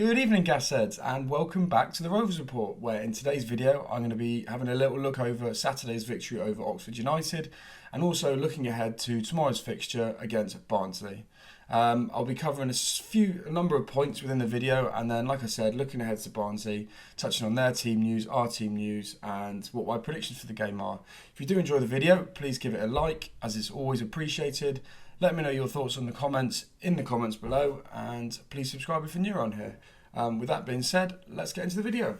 Good evening, Gasheads, and welcome back to the Rovers Report, where in today's video I'm going to be having a little look over Saturday's victory over Oxford United and also looking ahead to tomorrow's fixture against Barnsley. I'll be covering a number of points within the video, and then, like I said, looking ahead to Barnsley, touching on their team news, our team news, and what my predictions for the game are. If you do enjoy the video, please give it a like, as it's always appreciated. Let me know your thoughts in the comments below, and please subscribe if you're new around here. With that being said, let's get into the video.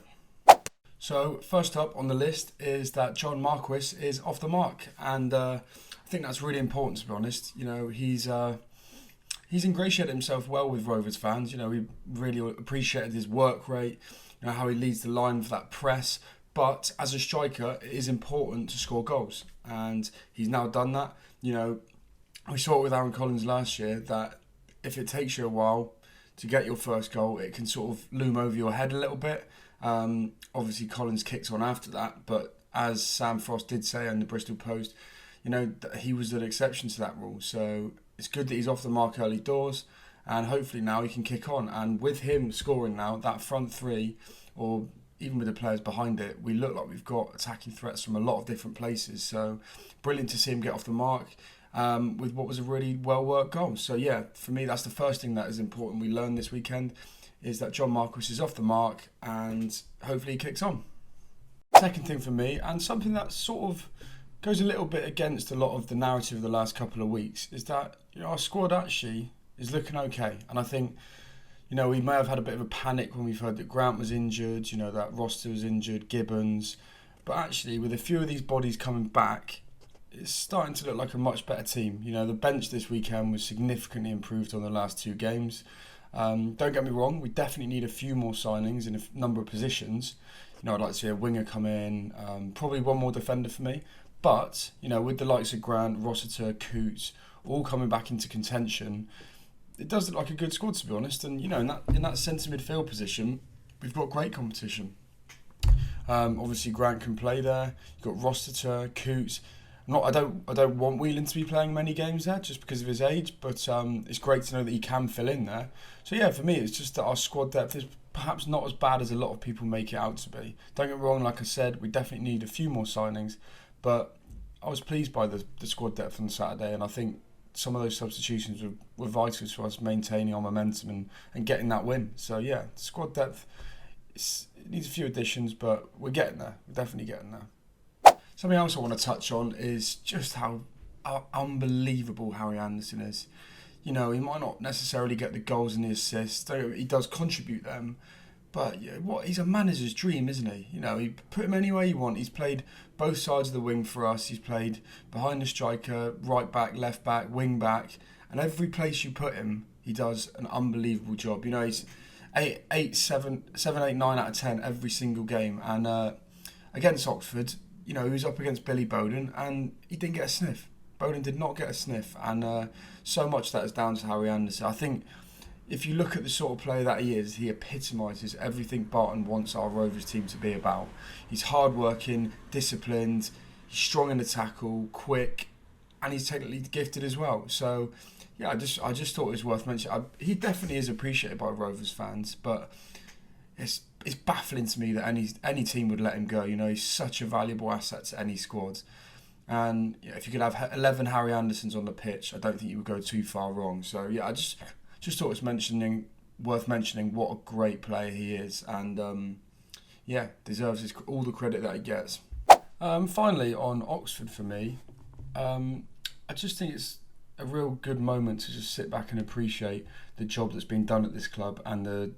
So first up on the list is that John Marquis is off the mark, and I think that's really important, to be honest. You know, he's ingratiated himself well with Rovers fans. You know, we really appreciated his work rate, you know, how he leads the line for that press. But as a striker, it is important to score goals, and he's now done that. You know, we saw it with Aaron Collins last year, that if it takes you a while to get your first goal, it can sort of loom over your head a little bit. Obviously, Collins kicked on after that, but as Sam Frost did say in the Bristol Post, you know, he was an exception to that rule. So it's good that he's off the mark early doors, and hopefully now he can kick on. And with him scoring now, that front three, or even with the players behind it, we look like we've got attacking threats from a lot of different places. So brilliant to see him get off the mark with what was a really well-worked goal. So yeah, for me, that's the first thing that is important we learned this weekend, is that John Marquis is off the mark and hopefully he kicks on. Second thing for me, and something that sort of goes a little bit against a lot of the narrative of the last couple of weeks, is that, you know, our squad actually is looking okay. And I think, you know, we may have had a bit of a panic when we've heard that Grant was injured, you know, that Roster was injured, Gibbons. But actually, with a few of these bodies coming back, it's starting to look like a much better team. You know, the bench this weekend was significantly improved on the last two games. Don't get me wrong, we definitely need a few more signings in a number of positions. You know, I'd like to see a winger come in, probably one more defender for me. But, you know, with the likes of Grant, Rossiter, Coots, all coming back into contention, it does look like a good squad, to be honest. And, you know, in that centre midfield position, we've got great competition. Obviously, Grant can play there. You've got Rossiter, Coots. I don't want Whelan to be playing many games there just because of his age, but it's great to know that he can fill in there. So yeah, for me, it's just that our squad depth is perhaps not as bad as a lot of people make it out to be. Don't get me wrong, like I said, we definitely need a few more signings, but I was pleased by the squad depth on Saturday, and I think some of those substitutions were vital to us maintaining our momentum and getting that win. So yeah, squad depth, it needs a few additions, but we're getting there. We're definitely getting there. Something else I want to touch on is just how unbelievable Harry Anderson is. You know, he might not necessarily get the goals and the assists, though he does contribute them. But yeah, he's a manager's dream, isn't he? You know, you put him anywhere you want. He's played both sides of the wing for us. He's played behind the striker, right back, left back, wing back. And every place you put him, he does an unbelievable job. You know, he's 7, 8, 9 out of 10 every single game. And against Oxford, you know, he was up against Billy Bowden and he didn't get a sniff. Bowden did not get a sniff, and so much of that is down to Harry Anderson. I think if you look at the sort of player that he is, he epitomises everything Barton wants our Rovers team to be about. He's hard-working, disciplined, he's strong in the tackle, quick, and he's technically gifted as well. So, yeah, I just thought it was worth mentioning. He definitely is appreciated by Rovers fans, but it's baffling to me that any team would let him go. You know, he's such a valuable asset to any squad. And yeah, if you could have 11 Harry Andersons on the pitch, I don't think you would go too far wrong. So yeah, I just thought it was worth mentioning what a great player he is, and yeah, deserves all the credit that he gets. Finally, on Oxford for me, I just think it's a real good moment to just sit back and appreciate the job that's been done at this club and the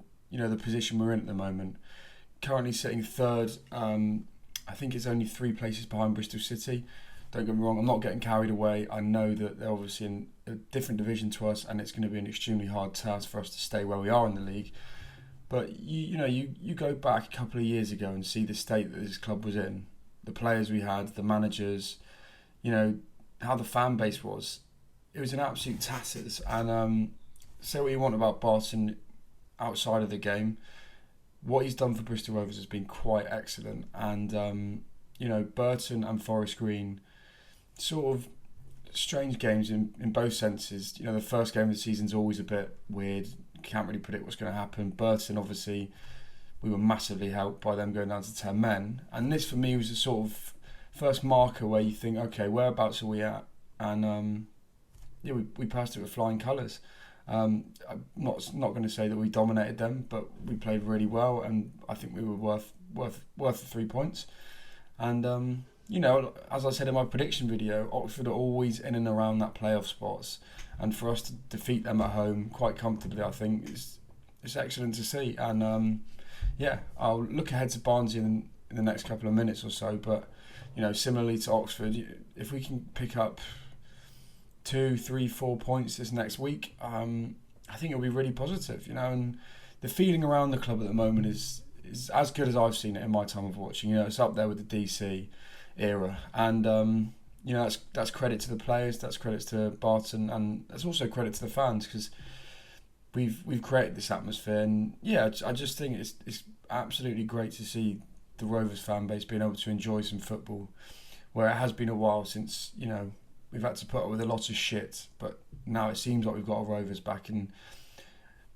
position we're in at the moment. Currently sitting third, I think it's only 3 places behind Bristol City. Don't get me wrong, I'm not getting carried away. I know that they're obviously in a different division to us, and it's going to be an extremely hard task for us to stay where we are in the league. But you go back a couple of years ago and see the state that this club was in, the players we had, the managers, you know, how the fan base was. It was an absolute tatters. And say what you want about Barton outside of the game, what he's done for Bristol Rovers has been quite excellent. And you know, Burton and Forest Green, sort of strange games in both senses. You know, the first game of the season's always a bit weird. can't really predict what's going to happen. Burton, obviously, we were massively helped by them going down to 10 men. And this, for me, was a sort of first marker where you think, okay, whereabouts are we at? And we passed it with flying colours. I'm not going to say that we dominated them, but we played really well, and I think we were worth the 3 points. And as I said in my prediction video, Oxford are always in and around that playoff spots, and for us to defeat them at home quite comfortably, I think it's excellent to see. And I'll look ahead to Barnsley in the next couple of minutes or so. But similarly to Oxford, if we can pick up 2, 3, 4 points this next week, I think it'll be really positive. And the feeling around the club at the moment is as good as I've seen it in my time of watching. It's up there with the DC era, and that's credit to the players, that's credit to Barton, and that's also credit to the fans, because we've created this atmosphere. And I just think it's absolutely great to see the Rovers fan base being able to enjoy some football, where it has been a while since we've had to put up with a lot of shit, but now it seems like we've got our Rovers back. And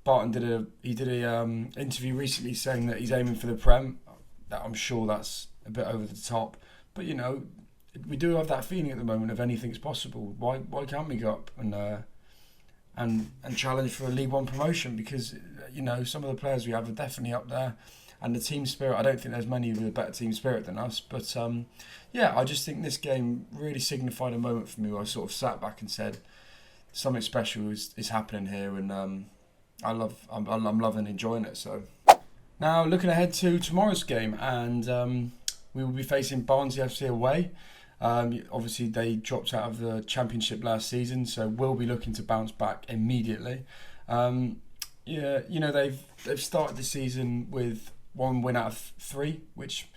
Barton did a interview recently saying that he's aiming for the Prem. That I'm sure that's a bit over the top, but we do have that feeling at the moment of anything's possible. Why can't we go up and challenge for a League One promotion? Because some of the players we have are definitely up there, and the team spirit, I don't think there's many with a better team spirit than us. But I just think this game really signified a moment for me where I sort of sat back and said something special is happening here, and I'm loving and enjoying it. So now looking ahead to tomorrow's game, and we will be facing Barnsley FC away. Obviously they dropped out of the Championship last season, so we'll be looking to bounce back immediately. They've started the season with 1 win out of 3, which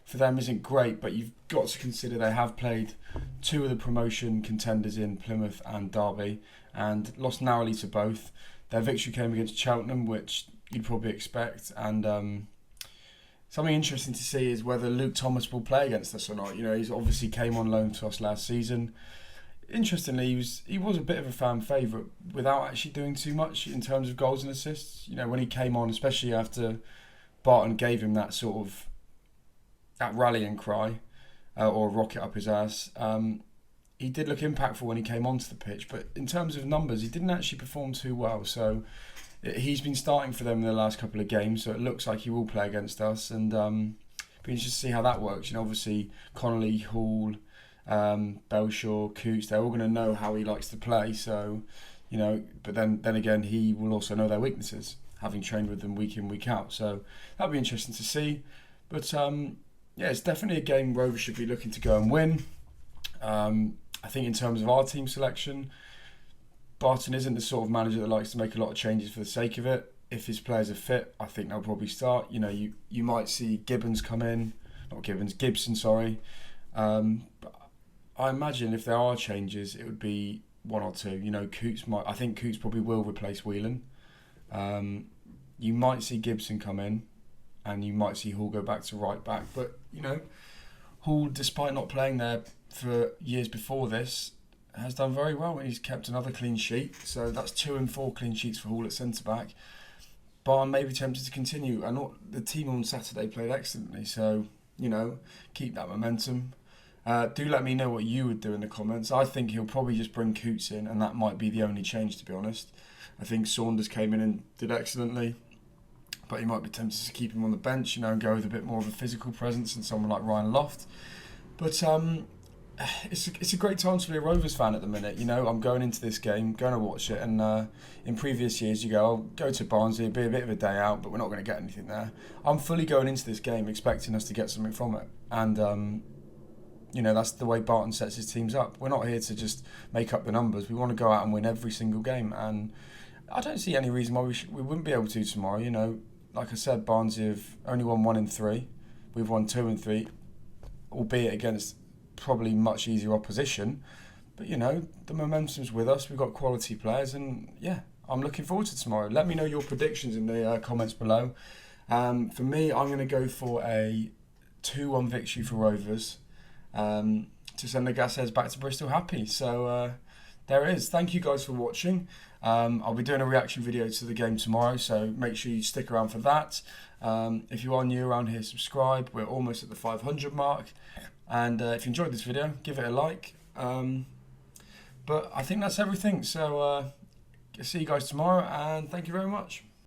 for them isn't great, but you've got to consider they have played 2 of the promotion contenders in Plymouth and Derby, and lost narrowly to both. Their victory came against Cheltenham, which you'd probably expect, and something interesting to see is whether Luke Thomas will play against us or not. He's obviously came on loan to us last season. Interestingly, he was a bit of a fan favourite without actually doing too much in terms of goals and assists. When he came on, especially after Barton gave him that sort of that rallying cry or rocket up his ass, he did look impactful when he came onto the pitch. But in terms of numbers, he didn't actually perform too well. So he's been starting for them in the last couple of games, so it looks like he will play against us, and be interested to see how that works. Obviously Connolly, Hall, Belshaw, Coots, they're all going to know how he likes to play. So but then again, he will also know their weaknesses, having trained with them week in, week out. So that'll be interesting to see. But it's definitely a game Rovers should be looking to go and win. I think in terms of our team selection, Barton isn't the sort of manager that likes to make a lot of changes for the sake of it. If his players are fit, I think they'll probably start. You might see Gibson, sorry. But I imagine if there are changes, it would be 1 or 2. I think Coots probably will replace Whelan. You might see Gibson come in, and you might see Hall go back to right back. But Hall, despite not playing there for years before this, has done very well, and he's kept another clean sheet. So that's 2 and 4 clean sheets for Hall at centre back. Barn may be tempted to continue, and the team on Saturday played excellently. So keep that momentum. Do let me know what you would do in the comments. I think he'll probably just bring Coots in, and that might be the only change, to be honest. I think Saunders came in and did excellently, but he might be tempted to keep him on the bench, and go with a bit more of a physical presence than someone like Ryan Loft. But it's a great time to be a Rovers fan at the minute. I'm going into this game, going to watch it, and in previous years you I'll go to Barnsley, it'll be a bit of a day out, but we're not going to get anything there. I'm fully going into this game expecting us to get something from it, and that's the way Barton sets his teams up. We're not here to just make up the numbers. We want to go out and win every single game, and I don't see any reason why we wouldn't be able to tomorrow. Like I said, Barnsley have only won 1 in 3. We've won 2 in 3, albeit against probably much easier opposition. But the momentum's with us. We've got quality players, and I'm looking forward to tomorrow. Let me know your predictions in the comments below. For me, I'm going to go for a 2-1 victory for Rovers, to send the Gasheads back to Bristol happy. So There is. Thank you guys for watching. I'll be doing a reaction video to the game tomorrow, so make sure you stick around for that. If you are new around here, subscribe. We're almost at the 500 mark. And if you enjoyed this video, give it a like. But I think that's everything. So see you guys tomorrow, and thank you very much.